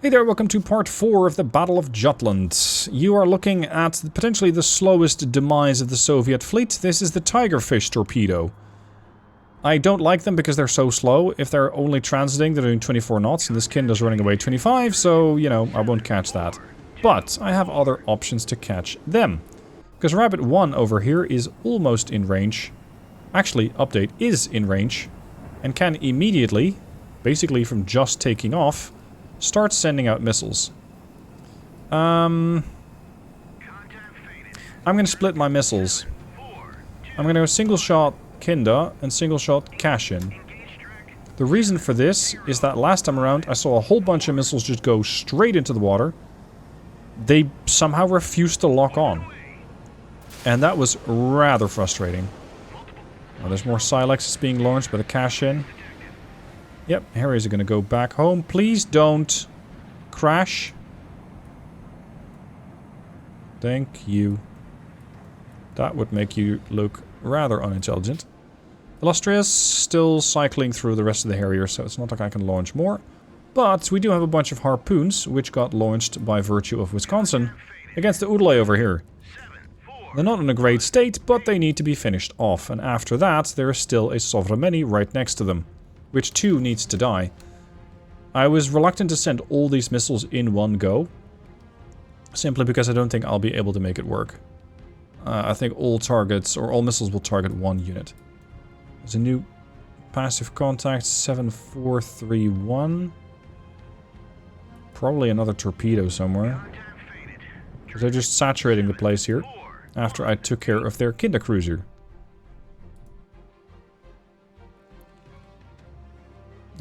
Hey there, welcome to part 4 of the Battle of Jutland. You are looking at potentially the slowest demise of the Soviet fleet. This is the Tigerfish torpedo. I don't like them because they're so slow. If they're only transiting, they're doing 24 knots, and this Kinder's running away 25, so, you know, I won't catch that. But I have other options to catch them. Because Rabbit 1 over here is almost in range. Actually, update is in range. And can immediately, basically from just taking off, start sending out missiles. I'm going to split my missiles. I'm going to go single shot Kinder and single shot Cashin. The reason for this is that last time around I saw a whole bunch of missiles just go straight into the water. They somehow refused to lock on. And that was rather frustrating. Now, there's more Silexes being launched by the Cashin. Yep, Harriers are going to go back home. Please don't crash. Thank you. That would make you look rather unintelligent. Illustrious still cycling through the rest of the Harrier, so it's not like I can launch more. But we do have a bunch of harpoons, which got launched by virtue of Wisconsin against the Udaloy over here. They're not in a great state, but they need to be finished off. And after that, there is still a Sovremenny right next to them, which too needs to die. I was reluctant to send all these missiles in one go, simply because I don't think I'll be able to make it work. I think all targets, or all missiles will target one unit. There's a new passive contact, 7431. Probably another torpedo somewhere. Because they're just saturating the place here, after I took care of their Kinder cruiser.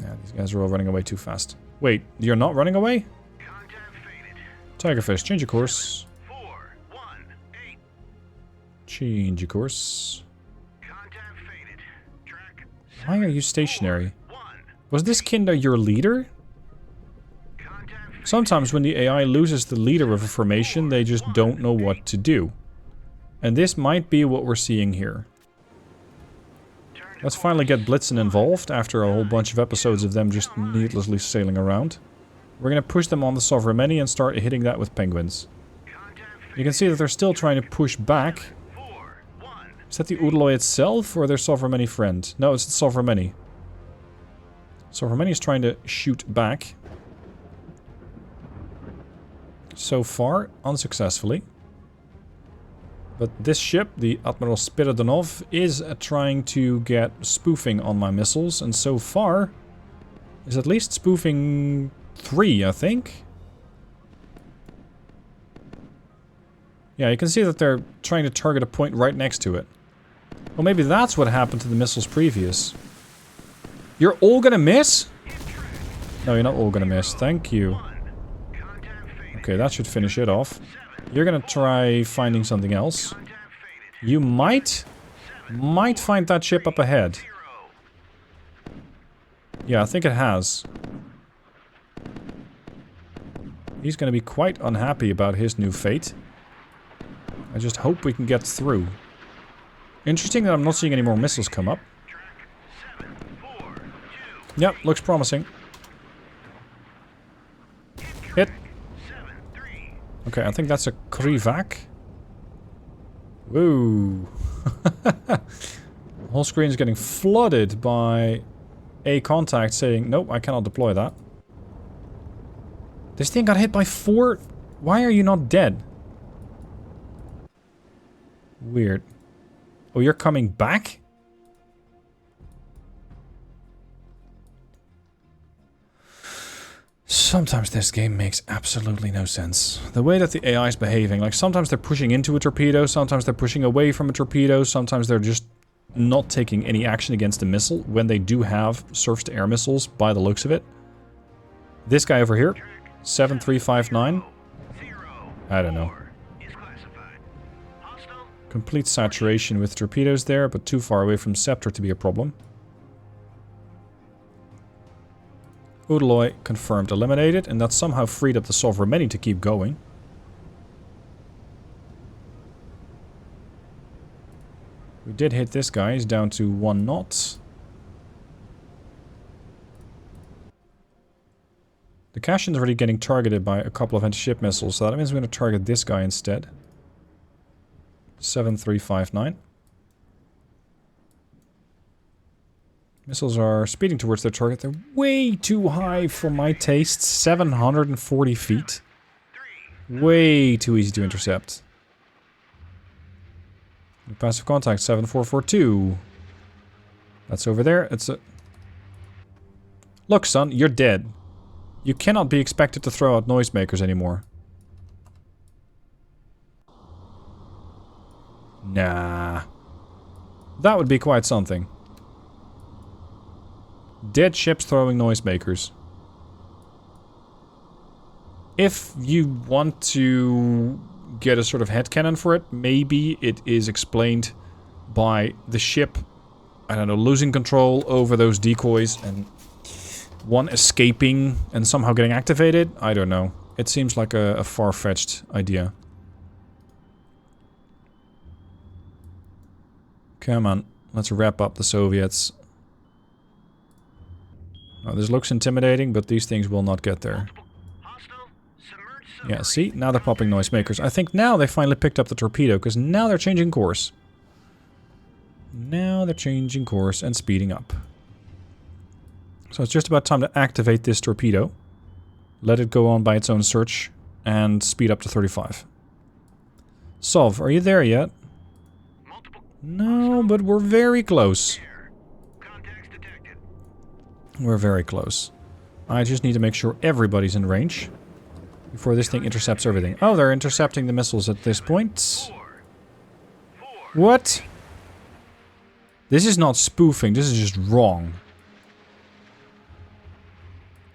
Yeah, these guys are all running away too fast. Wait, you're not running away? Tigerfish, change your course. Change your course. Why are you stationary? Was this Kinder your leader? Sometimes when the AI loses the leader of a formation, they just don't know what to do. And this might be what we're seeing here. Let's finally get Blitzen involved after a whole bunch of episodes of them just needlessly sailing around. We're going to push them on the Sovremenny and start hitting that with penguins. You can see that they're still trying to push back. Is that the Udaloy itself or their Sovremenny friend? No, it's the Sovremenny. Sovremenny is trying to shoot back. So far, unsuccessfully. But this ship, the Admiral Spiridonov, is trying to get spoofing on my missiles, and so far is at least spoofing 3, I think. Yeah, you can see that they're trying to target a point right next to it. Well, maybe that's what happened to the missiles previous. You're all gonna miss? No, you're not all gonna miss. Thank you. Okay, that should finish it off. You're gonna try finding something else. You might find that ship up ahead. Yeah, I think it has. He's gonna be quite unhappy about his new fate. I just hope we can get through. Interesting that I'm not seeing any more missiles come up. Yep, looks promising. Hit. Okay, I think that's a Krivak. Woo. The whole screen is getting flooded by a contact saying, nope, I cannot deploy that. This thing got hit by 4. Why are you not dead? Weird. Oh, you're coming back? Sometimes this game makes absolutely no sense. The way that the AI is behaving, like sometimes they're pushing into a torpedo, sometimes they're pushing away from a torpedo, sometimes they're just not taking any action against a missile when they do have surface-to-air missiles by the looks of it. This guy over here, 7359. I don't know. Complete saturation with torpedoes there, but too far away from Scepter to be a problem. Udaloy confirmed eliminated, and that somehow freed up the Sovremenny to keep going. We did hit this guy, he's down to 1 knot. The Cassion's already getting targeted by a couple of anti-ship missiles, so that means I'm going to target this guy instead. 7359. Missiles are speeding towards their target. They're way too high for my taste. 740 feet. Way too easy to intercept. Passive contact 7442. That's over there. It's a... Look, son, you're dead. You cannot be expected to throw out noisemakers anymore. Nah. That would be quite something. Dead ships throwing noisemakers. If you want to get a sort of headcanon for it, maybe it is explained by the ship, I don't know, losing control over those decoys and one escaping and somehow getting activated. I don't know. It seems like a far-fetched idea. Come on, let's wrap up the Soviets. Oh, this looks intimidating, but these things will not get there. Yeah, see? Now they're popping noisemakers. I think now they finally picked up the torpedo, because now they're changing course. Now they're changing course and speeding up. So it's just about time to activate this torpedo. Let it go on by its own search, and speed up to 35. Sov, are you there yet? No, but we're very close. We're very close. I just need to make sure everybody's in range before this thing intercepts everything. Oh, they're intercepting the missiles at this point. What? This is not spoofing, this is just wrong.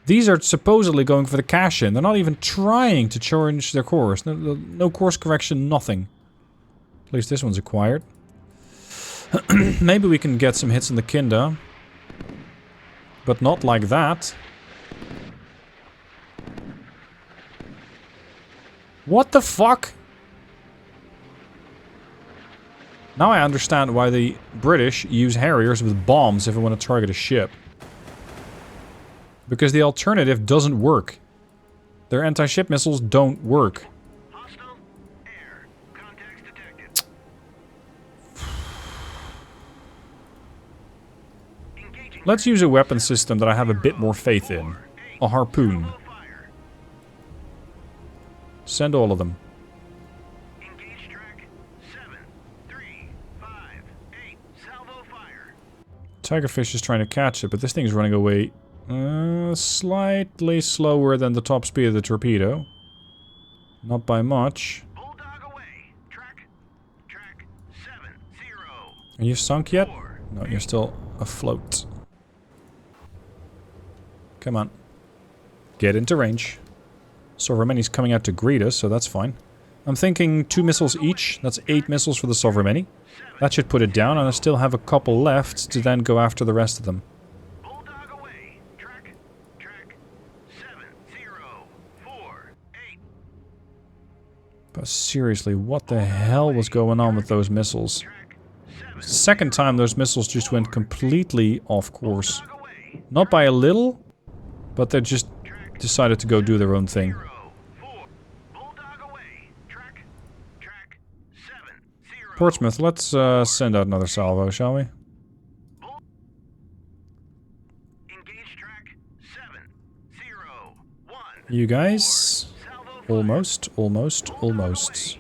These are supposedly going for the cash-in. They're not even trying to change their course. No course correction, nothing. At least this one's acquired. Maybe we can get some hits in the Kinda. But not like that. What the fuck? Now I understand why the British use Harriers with bombs if they want to target a ship. Because the alternative doesn't work. Their anti-ship missiles don't work. Let's use a weapon system that I have a bit more faith in. A harpoon. Send all of them. Tigerfish is trying to catch it, but this thing's running away slightly slower than the top speed of the torpedo. Not by much. Are you sunk yet? No, you're still afloat. Come on. Get into range. Sovremenny's coming out to greet us, so that's fine. I'm thinking 2 missiles each. That's 8 missiles for the Sovremenny. That should put it down, and I still have a couple left to then go after the rest of them. But seriously, what the hell was going on with those missiles? It's the second time those missiles just went completely off course. Not by a little, but they just decided to go do their own thing. Portsmouth, let's send out another salvo, shall we? You guys? Almost, almost, almost.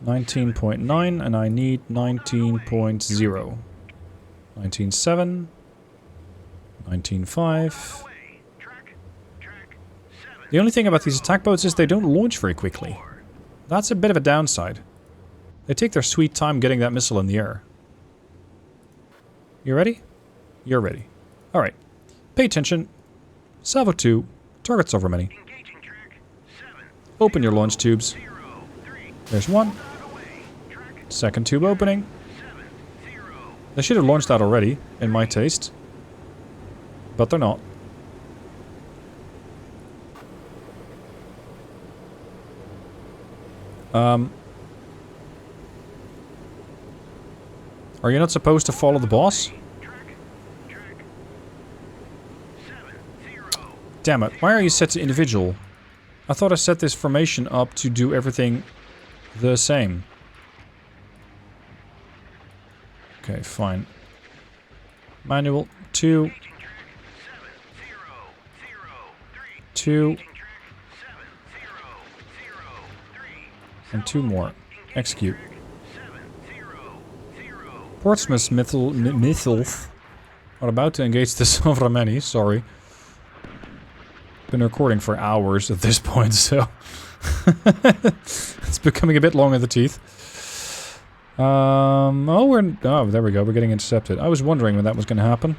19.9, and I need 19.0. 19.7. 19.5. The only thing about these attack boats is they don't launch very quickly. That's a bit of a downside. They take their sweet time getting that missile in the air. You ready? You're ready. Alright. Pay attention. Salvo 2. Target Sovremenny. Open your launch tubes. There's one. Second tube opening. They should have launched that already, in my taste. But they're not. Are you not supposed to follow the boss? Damn it. Why are you set to individual? I thought I set this formation up to do everything the same. Okay, fine. Manual 2. 2. And 2 more. Execute. Portsmouth missiles are about to engage the Sovremenny. Sorry. Been recording for hours at this point, so it's becoming a bit long in the teeth. Oh, there we go. We're getting intercepted. I was wondering when that was going to happen.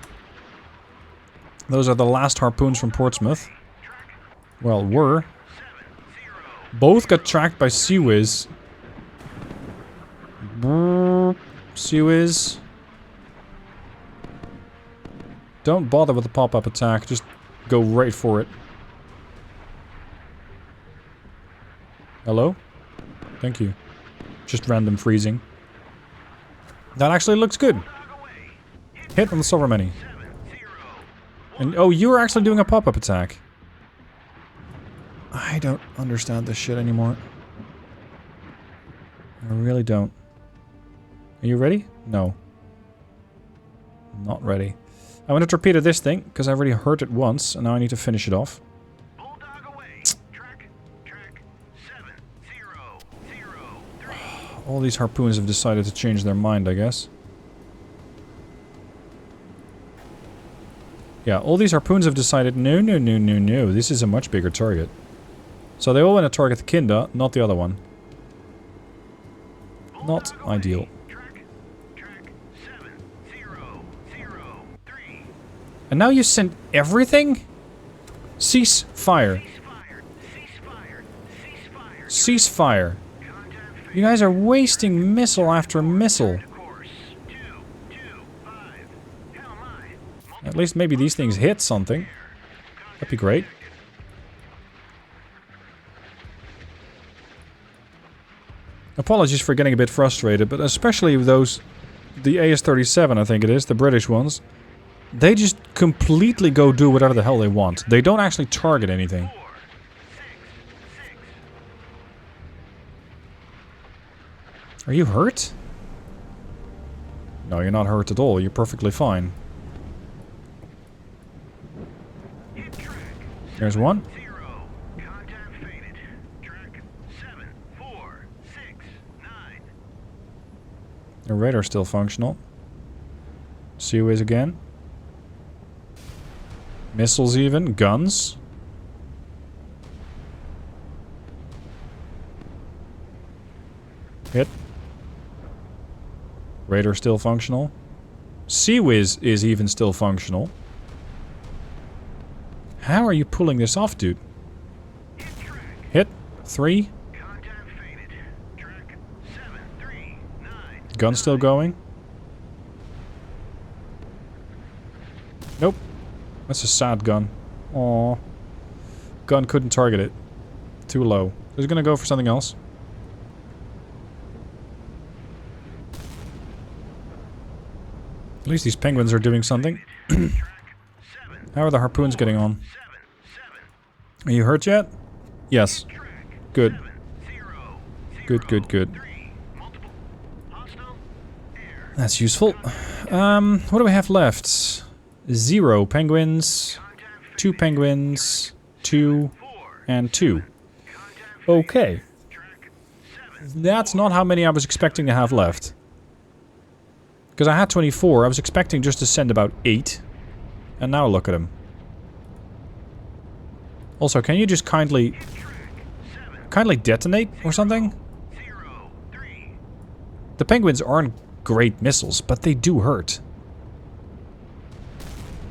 Those are the last harpoons from Portsmouth. Well, were. Both got tracked by Seawiz. Seawiz. Don't bother with the pop-up attack. Just go right for it. Hello? Thank you. Just random freezing. That actually looks good. Hit on the Sovremenny. And oh, you were actually doing a pop-up attack. I don't understand this shit anymore. I really don't. Are you ready? No. Not ready. I want to torpedo this thing, because I already hurt it once, and now I need to finish it off. All these harpoons have decided to change their mind, I guess. Yeah, all these harpoons have decided, no, no, no, no, no, this is a much bigger target. So they all want to target the Kinda, not the other one. Not ideal. And now you sent everything? Cease fire. Cease fire. You guys are wasting missile after missile. At least maybe these things hit something. That'd be great. Apologies for getting a bit frustrated, but especially those... The AS-37, I think it is, the British ones. They just completely go do whatever the hell they want. They don't actually target anything. Are you hurt? No, you're not hurt at all. You're perfectly fine. There's one. The radar's still functional. Seaways again. Missiles even. Guns. Hit. Radar still functional. Seawiz is even still functional. How are you pulling this off, dude? Hit. 3. Gun still going. Nope. That's a sad gun. Aww. Gun couldn't target it. Too low. So he's gonna go for something else. At least these penguins are doing something. How are the harpoons getting on? Are you hurt yet? Yes. Good. Good, good, good. That's useful. What do we have left? 0 penguins. 2 penguins. 2. And 2. Okay. That's not how many I was expecting to have left. Because I had 24, I was expecting just to send about 8. And now look at him. Also, can you just kindly detonate or something? The penguins aren't great missiles, but they do hurt.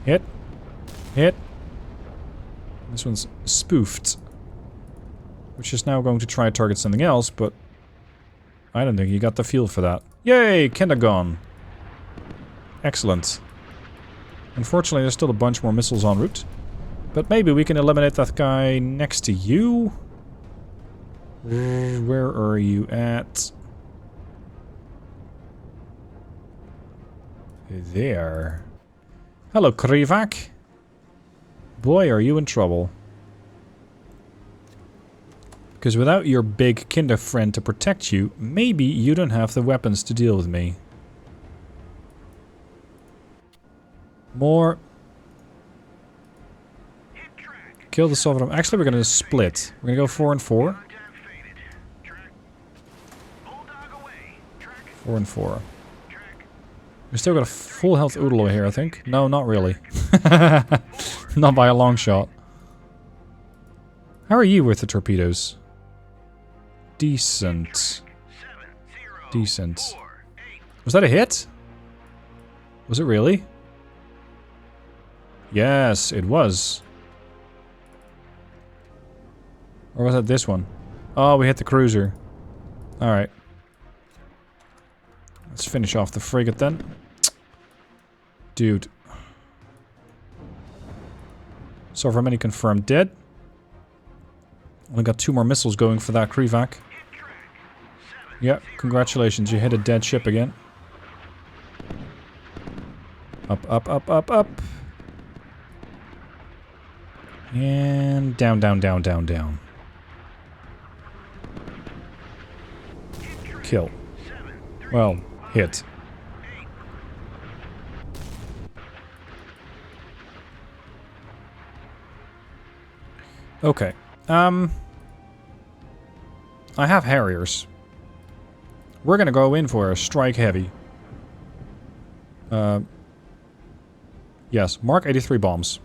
Hit. Hit. This one's spoofed. Which is now going to try to target something else, but I don't think you got the feel for that. Yay! Kinda gone. Excellent. Unfortunately, there's still a bunch more missiles en route. But maybe we can eliminate that guy next to you. Where are you at? There. Hello, Krivak. boy, are you in trouble. Because without your big kinder friend to protect you, maybe you don't have the weapons to deal with me. More. Kill the Sovremenny. Actually, we're going to split. We're going to go 4 and 4. 4 and 4. We still got a full health Oodaloi here, I think. No, not really. Not by a long shot. How are you with the torpedoes? Decent. Decent. Was that a hit? Was it really? Yes, it was. Or was that this one? Oh, we hit the cruiser. Alright. Let's finish off the frigate then. Dude. Sovremenny confirmed dead. Only got 2 more missiles going for that Krivac. Yeah, congratulations, you hit a dead ship again. Up, up, up, up, up. And down, down, down, down, down. Kill. Well, hit. Okay. I have Harriers. We're gonna go in for a strike heavy. Yes, Mark 83 bombs.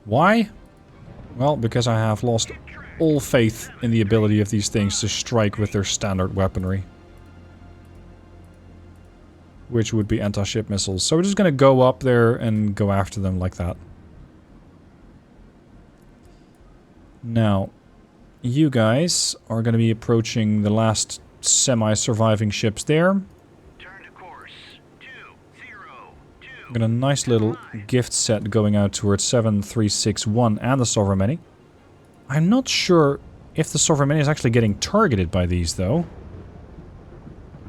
Why? Well, because I have lost all faith in the ability of these things to strike with their standard weaponry. Which would be anti-ship missiles. So we're just gonna go up there and go after them like that. Now, you guys are going to be approaching the last semi-surviving ships there. Turn to course. 202. Got a nice little gift set going out towards 7361 and the Sovremenny. I'm not sure if the Sovremenny is actually getting targeted by these, though.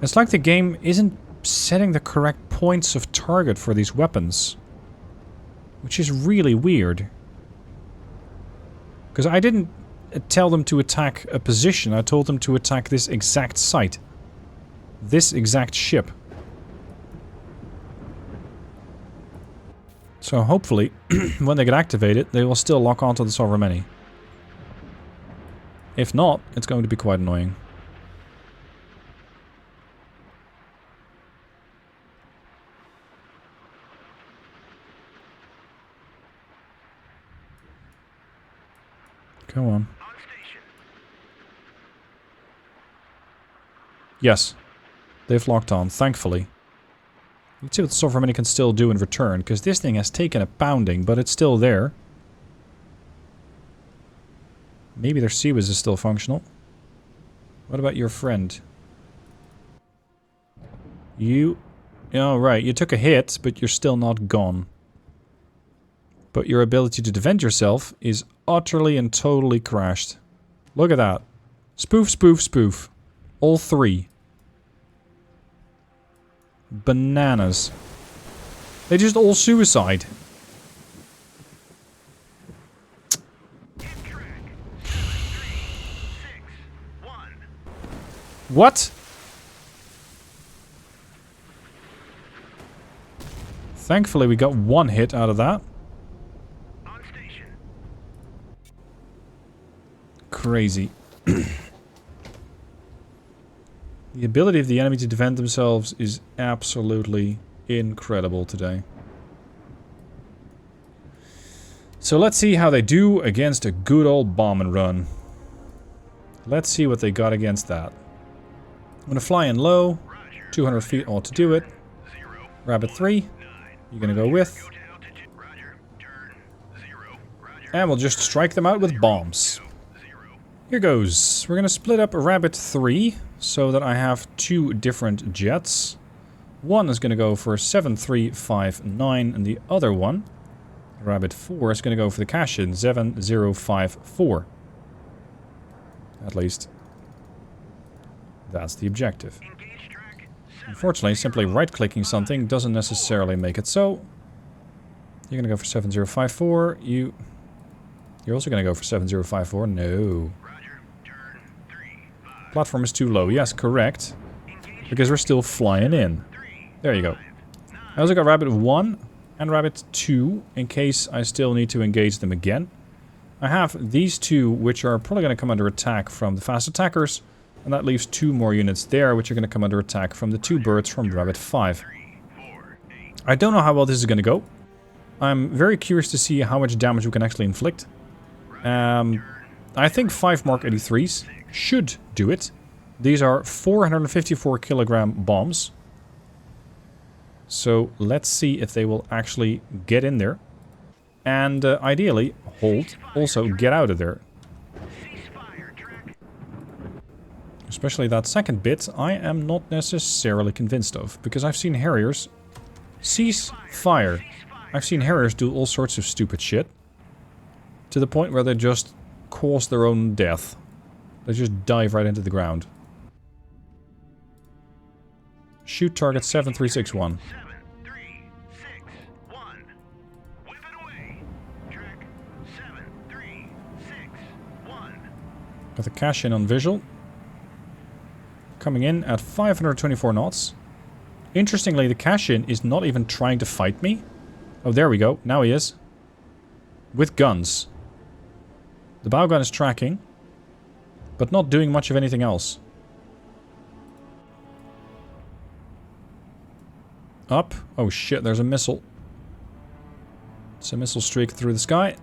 It's like the game isn't setting the correct points of target for these weapons. Which is really weird. Because I didn't tell them to attack a position, I told them to attack this exact site. This exact ship. So hopefully, when they get activated, they will still lock onto the Sovremenny. If not, it's going to be quite annoying. Come on. Yes. They've locked on, thankfully. Let's see what the Sovremenny can still do in return, because this thing has taken a pounding, but it's still there. Maybe their Seawiz is still functional. What about your friend? You... Oh, right, you took a hit, but you're still not gone. But your ability to defend yourself is utterly and totally crashed. Look at that. Spoof, spoof, spoof. All 3. Bananas. They just all suicide. What? Thankfully we got 1 hit out of that. Crazy. The ability of the enemy to defend themselves is absolutely incredible today. So let's see how they do against a good old bomb and run. Let's see what they got against that. I'm going to fly in low. 200 feet ought to do it. Rabbit 3. You're going to go with. And we'll just strike them out with bombs. Here goes. We're going to split up Rabbit 3 so that I have 2 different jets. One is going to go for 7359 and the other one, Rabbit 4, is going to go for the cash-in 7054. At least, that's the objective. Unfortunately, simply right-clicking something doesn't necessarily make it so. You're going to go for 7054. You're also going to go for 7054. No. Roger. Turn 3-5. Platform is too low. Yes, correct. Because we're still flying in. There you go. I also got Rabbit 1 and Rabbit 2 in case I still need to engage them again. I have these two, which are probably going to come under attack from the fast attackers. And that leaves 2 more units there, which are going to come under attack from the 2 birds from Rabbit 5. I don't know how well this is going to go. I'm very curious to see how much damage we can actually inflict. I think 5 Mark 83s should do it. These are 454 kilogram bombs. So let's see if they will actually get in there. And ideally, hold. Also, get out of there. Especially that second bit, I am not necessarily convinced of. Because I've seen Harriers cease fire. I've seen Harriers do all sorts of stupid shit. To the point where they just cause their own death. They just dive right into the ground. Shoot target 7361. 7361. Whip it away. Track 7361. Got the cash in on visual. Coming in at 524 knots. Interestingly, the cash in is not even trying to fight me. Oh, there we go. Now he is. With guns. The bow gun is tracking. But not doing much of anything else. Up. Oh shit, there's a missile. It's a missile streak through the sky.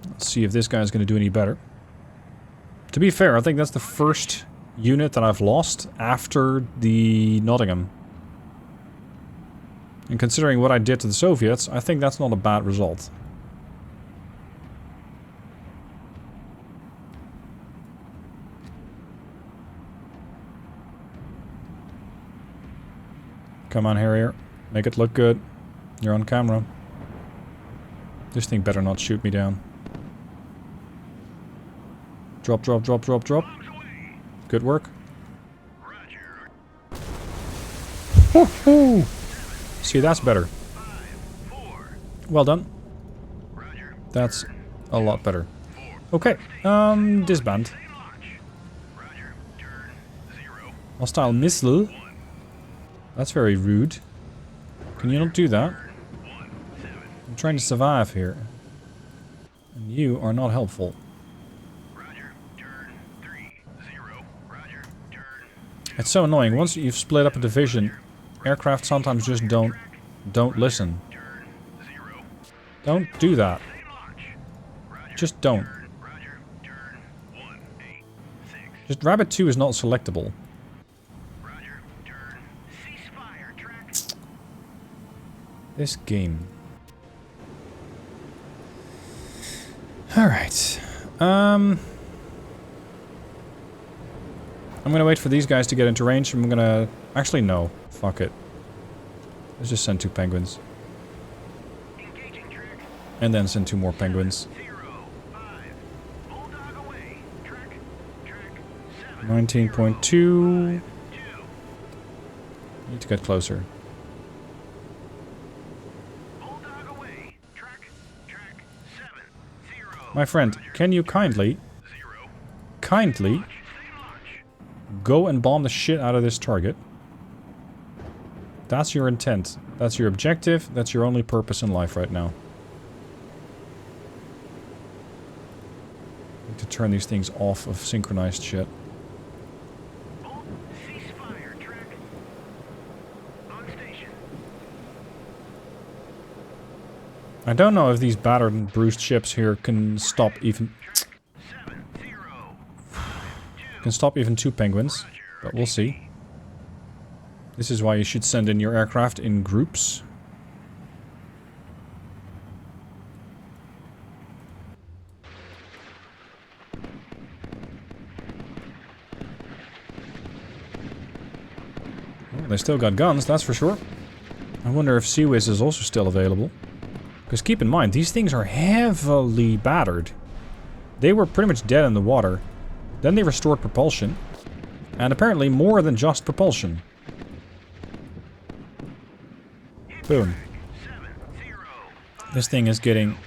Let's see if this guy's going to do any better. To be fair, I think that's the first unit that I've lost after the Nottingham. And considering what I did to the Soviets, I think that's not a bad result. Come on, Harrier. Make it look good. You're on camera. This thing better not shoot me down. Drop, drop, drop, drop, drop. Good work. Woohoo! See, that's better. Well done. That's a lot better. Okay, disband. Hostile missile. That's very rude. Can you not do that? I'm trying to survive here. And you are not helpful. It's so annoying. Once you've split up a division, aircraft sometimes just don't listen. Don't do that. Just don't. Just Rabbit 2 is not selectable. This game. Alright. I'm gonna wait for these guys to get into range. I'm gonna... Actually, no. Fuck it. Let's just send 2 penguins. And then send 2 more penguins. 19.2. Need to get closer. My friend, can you kindly go and bomb the shit out of this target? That's your intent. That's your objective. That's your only purpose in life right now. Need to turn these things off of synchronized shit. I don't know if these battered and bruised ships here can stop even... Can stop even 2 penguins, but we'll see. This is why you should send in your aircraft in groups. Well, they still got guns, that's for sure. I wonder if Seawiz is also still available. Because keep in mind, these things are heavily battered. They were pretty much dead in the water. Then they restored propulsion. And apparently more than just propulsion. Boom. This thing is getting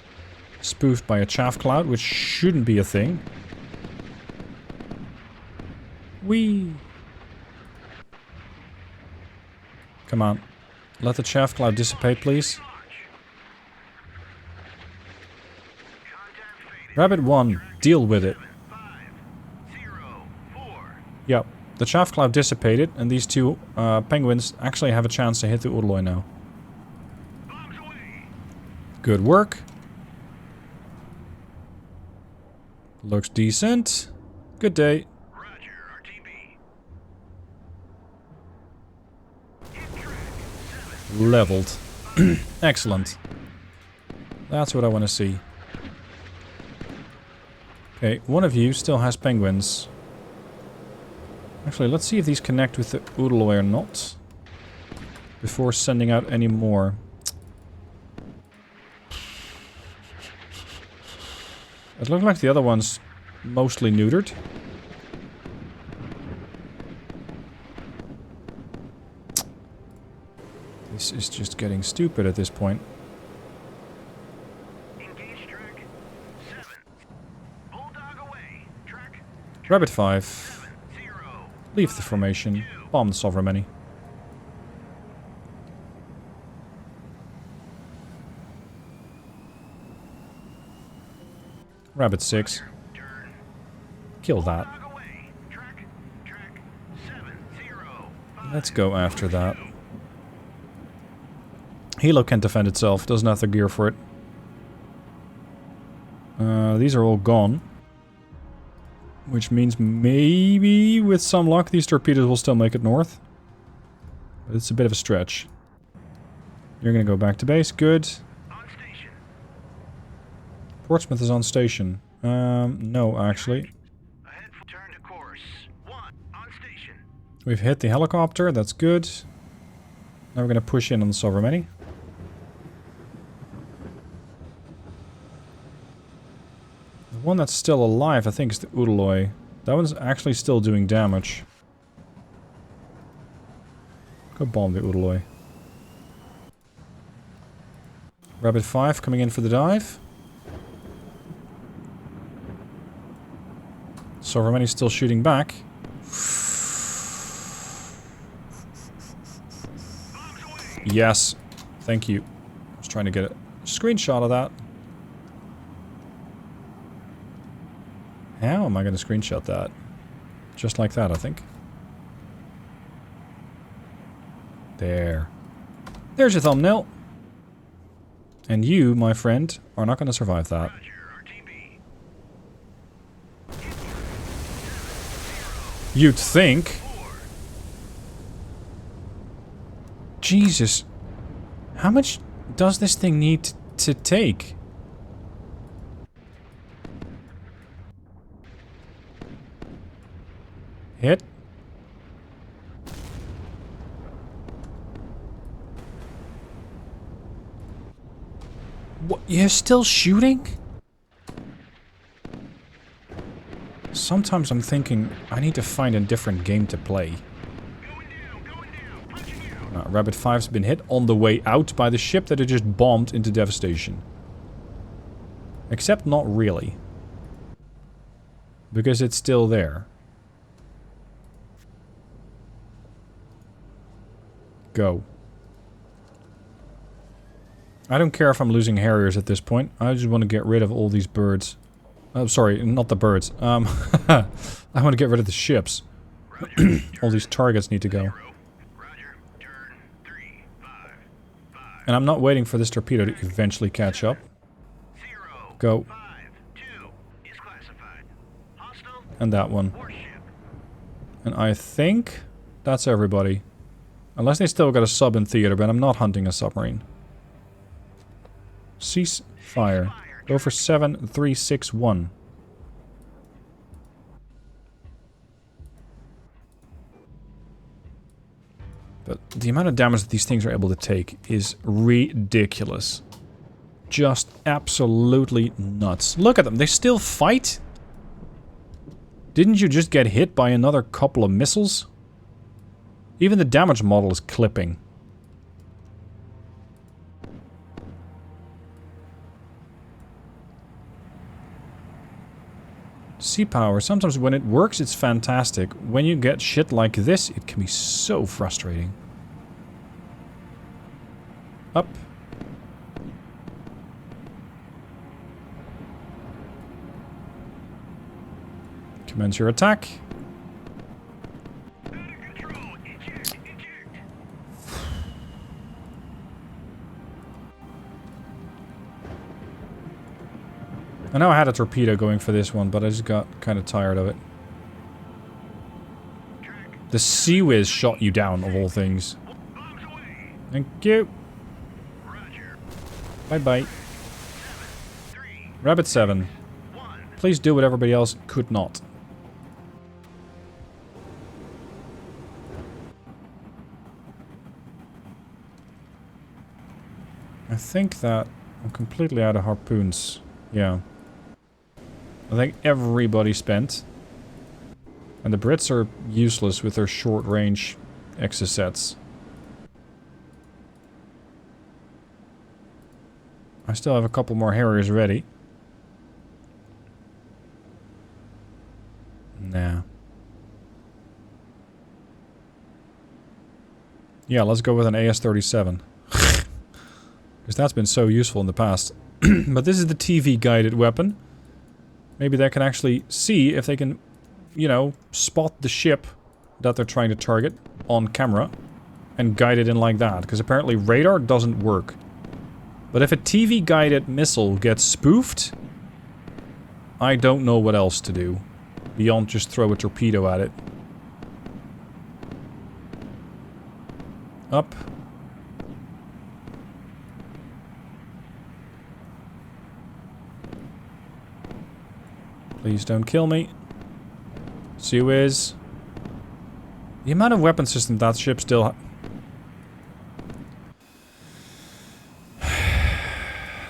spoofed by a chaff cloud, which shouldn't be a thing. Whee! Come on. Let the chaff cloud dissipate, please. Rabbit 1, deal with it. Yep, the chaff cloud dissipated, and these two penguins actually have a chance to hit the Oodaloi now. Good work. Looks decent. Good day. Leveled. Excellent. That's what I want to see. Okay, one of you still has penguins. Actually, let's see if these connect with the Oodaloi or not. Before sending out any more. It looks like the other one's mostly neutered. This is just getting stupid at this point. Rabbit 5. Leave the formation. Bomb the Sovremenny. Rabbit 6. Kill that. Let's go after that. Hilo can't defend itself. Doesn't have the gear for it. These are all gone. Which means maybe, with some luck, these torpedoes will still make it north. But it's a bit of a stretch. You're gonna go back to base. Good. Portsmouth is on station. No, actually. We've hit the helicopter. That's good. Now we're gonna push in on the Sovremenny. The one that's still alive, I think, is the Oodaloi. That one's actually still doing damage. Go bomb the Oodaloi. Rabbit 5 coming in for the dive. Sovremenny's still shooting back. Yes. Thank you. I was trying to get a screenshot of that. How am I going to screenshot that? Just like that, I think. There. There's your thumbnail. And you, my friend, are not going to survive that. You'd think. Jesus. How much does this thing need to take? Hit. What? You're still shooting? Sometimes I'm thinking I need to find a different game to play. Rabbit 5's been hit on the way out by the ship that it just bombed into devastation. Except not really. Because it's still there. Go. I don't care if I'm losing Harriers at this point. I just want to get rid of all these birds. Oh, sorry, not the birds. I want to get rid of the ships. All these targets need to go. And I'm not waiting for this torpedo to eventually catch up. Go. And that one. And I think that's everybody. Unless they still got a sub in theater, but I'm not hunting a submarine. Cease fire. Go for 7-3-6-1. But the amount of damage that these things are able to take is ridiculous. Just absolutely nuts. Look at them. They still fight? Didn't you just get hit by another couple of missiles? Even the damage model is clipping. Sea power, sometimes when it works it's fantastic. When you get shit like this, it can be so frustrating. Up. Commence your attack. I know I had a torpedo going for this one, but I just got kind of tired of it. The Sea Whiz shot you down, of all things. Thank you. Bye-bye. Rabbit 7. Please do what everybody else could not. I think that I'm completely out of harpoons. Yeah. I think everybody spent. And the Brits are useless with their short-range exocets. I still have a couple more Harriers ready. Nah. Yeah, let's go with an AS-37. Because that's been so useful in the past. But this is the TV-guided weapon. Maybe they can actually see if they can, you know, spot the ship that they're trying to target on camera and guide it in like that. Because apparently radar doesn't work. But if a TV-guided missile gets spoofed, I don't know what else to do. Beyond just throw a torpedo at it. Up. Please don't kill me. Suez. The amount of weapon system that ship still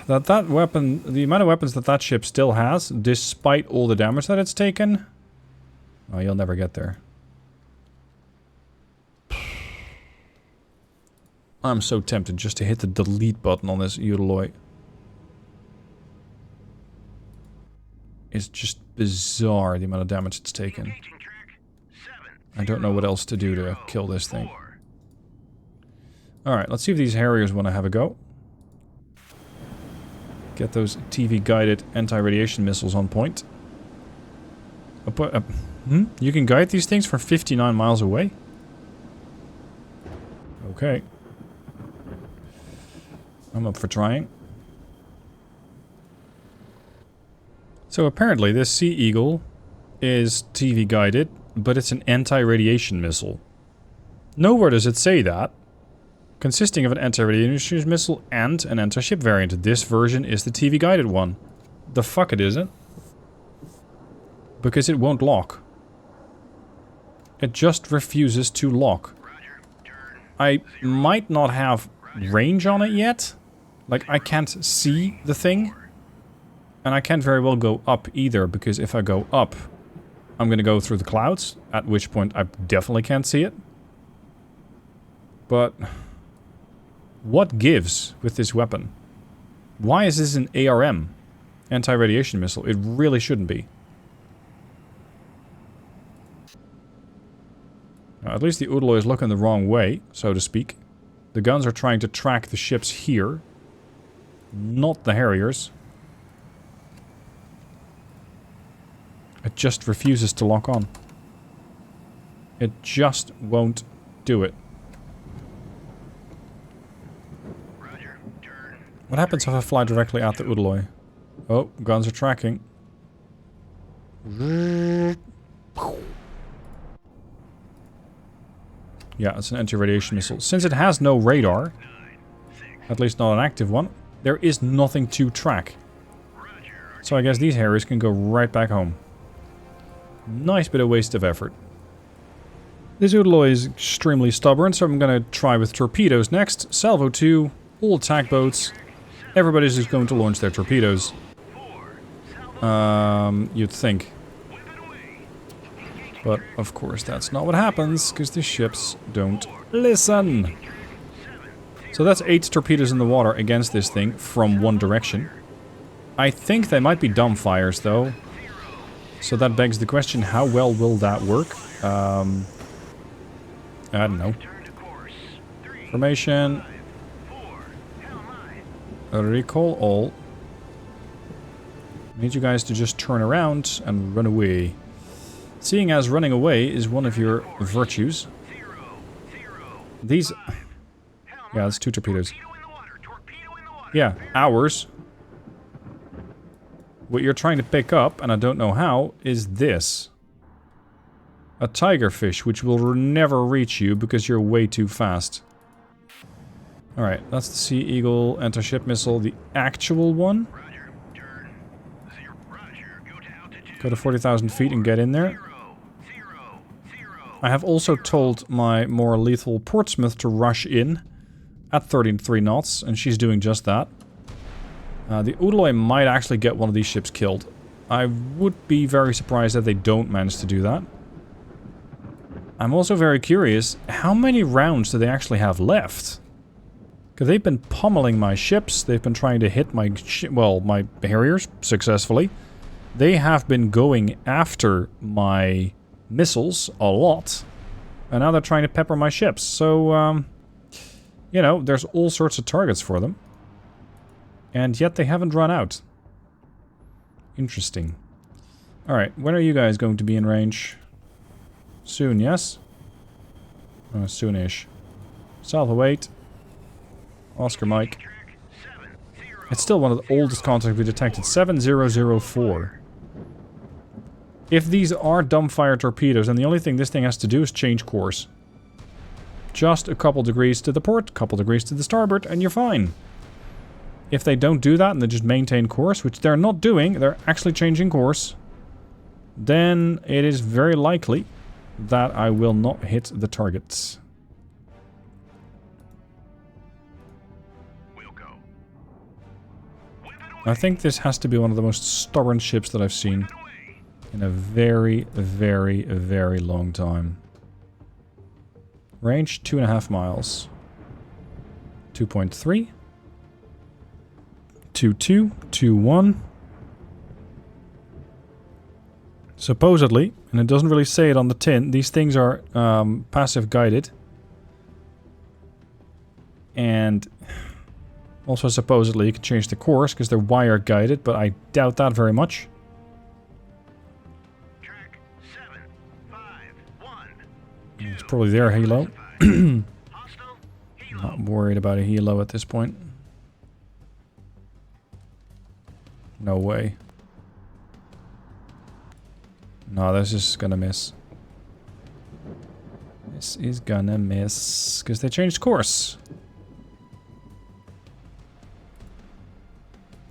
that weapon, the amount of weapons that ship still has, despite all the damage that it's taken. Oh, you'll never get there. I'm so tempted just to hit the delete button on this Jutland. It's just bizarre the amount of damage it's taken. I don't know what else to do to kill this thing. Alright, let's see if these Harriers want to have a go. Get those TV-guided anti-radiation missiles on point. You can guide these things from 59 miles away? Okay. I'm up for trying. So apparently this Sea Eagle is TV guided, but it's an anti-radiation missile. Nowhere does it say that. Consisting of an anti-radiation missile and an anti-ship variant. This version is the TV guided one. The fuck it isn't. Because it won't lock. It just refuses to lock. I might not have range on it yet. Like, I can't see the thing. And I can't very well go up either, because if I go up, I'm going to go through the clouds, at which point I definitely can't see it. But what gives with this weapon? Why is this an ARM? Anti-radiation missile. It really shouldn't be. Now, at least the Jutland is looking the wrong way, so to speak. The guns are trying to track the ships here, not the Harriers. It just refuses to lock on. It just won't do it. What happens if I fly directly at the Jutland? Oh, guns are tracking. Yeah, it's an anti-radiation missile. Since it has no radar, at least not an active one, there is nothing to track. So I guess these Harriers can go right back home. Nice bit of waste of effort. This Jutland is extremely stubborn, so I'm going to try with torpedoes next. Salvo 2, all attack boats. Everybody's just going to launch their torpedoes. You'd think. But, of course, that's not what happens, because the ships don't listen. So that's 8 torpedoes in the water against this thing from one direction. I think they might be dumbfires, though. So that begs the question, how well will that work? I don't know. Formation. Recall all. I need you guys to just turn around and run away. Seeing as running away is one of your virtues. These... Yeah, that's 2 torpedoes. Yeah, ours. What you're trying to pick up, and I don't know how, is this. A tigerfish, which will never reach you because you're way too fast. Alright, that's the Sea Eagle anti-ship missile, the actual one. Go to 40,000 feet and get in there. I have also told my more lethal Portsmouth to rush in at 33 knots, and she's doing just that. The Udaloy might actually get one of these ships killed. I would be very surprised that they don't manage to do that. I'm also very curious, how many rounds do they actually have left? Because they've been pummeling my ships, they've been trying to hit my my Harriers successfully. They have been going after my missiles a lot. And now they're trying to pepper my ships. So, you know, there's all sorts of targets for them. And yet they haven't run out. Interesting. Alright, when are you guys going to be in range? Soon, yes? Soonish. Salvo 8. Oscar Mike. It's still one of the oldest contacts we detected. 7004. If these are dumbfire torpedoes, then the only thing this thing has to do is change course. Just a couple degrees to the port, couple degrees to the starboard, and you're fine. If they don't do that and they just maintain course, which they're not doing, they're actually changing course, then it is very likely that I will not hit the targets. I think this has to be one of the most stubborn ships that I've seen in a very, very, very long time. Range 2.5 miles. 2.3. 2.2. 2.1. Supposedly, and it doesn't really say it on the tin, these things are passive guided. And also supposedly you can change the course because they're wire guided, but I doubt that very much. Track 751. It's probably their helo. Not worried about a helo at this point. No way. No, this is gonna miss. This is gonna miss because they changed course.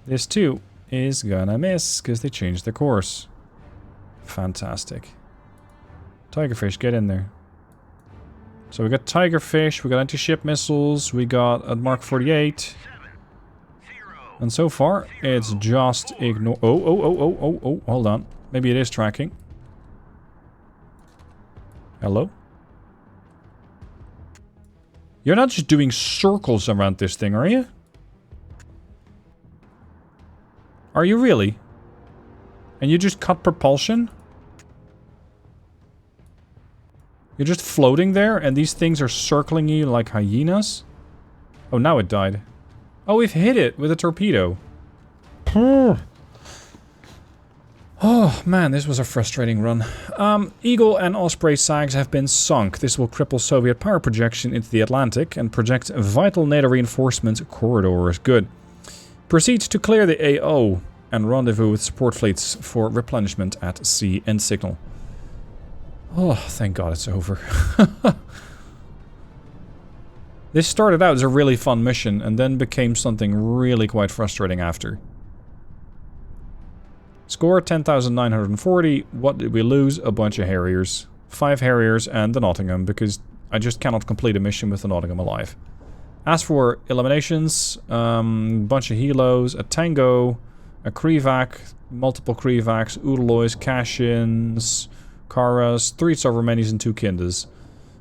This too is gonna miss because they changed the course. Fantastic. Tigerfish, get in there. So we got Tigerfish, we got anti-ship missiles, we got a Mark 48. And so far, it's just ignore... Oh, hold on. Maybe it is tracking. Hello? You're not just doing circles around this thing, are you? Are you really? And you just cut propulsion? You're just floating there and these things are circling you like hyenas? Oh, now it died. Oh, we've hit it with a torpedo. Oh, man, this was a frustrating run. Eagle and Osprey SAGs have been sunk. This will cripple Soviet power projection into the Atlantic and project vital NATO reinforcement corridors. Good. Proceed to clear the AO and rendezvous with support fleets for replenishment at sea. End signal. Oh, thank God it's over. This started out as a really fun mission and then became something really quite frustrating after. Score 10,940. What did we lose? A bunch of Harriers. 5 Harriers and the Nottingham, because I just cannot complete a mission with the Nottingham alive. As for eliminations, bunch of helos, a Tango, a Krivac, multiple Krivacs, Udaloys, cash-ins, Karas, 3 Sovremennys and 2 Kindes.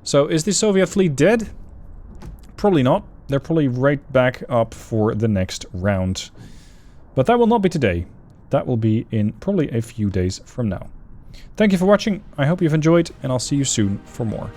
So is the Soviet fleet dead? Probably not. They're probably right back up for the next round. But that will not be today. That will be in probably a few days from now. Thank you for watching. I hope you've enjoyed, and I'll see you soon for more.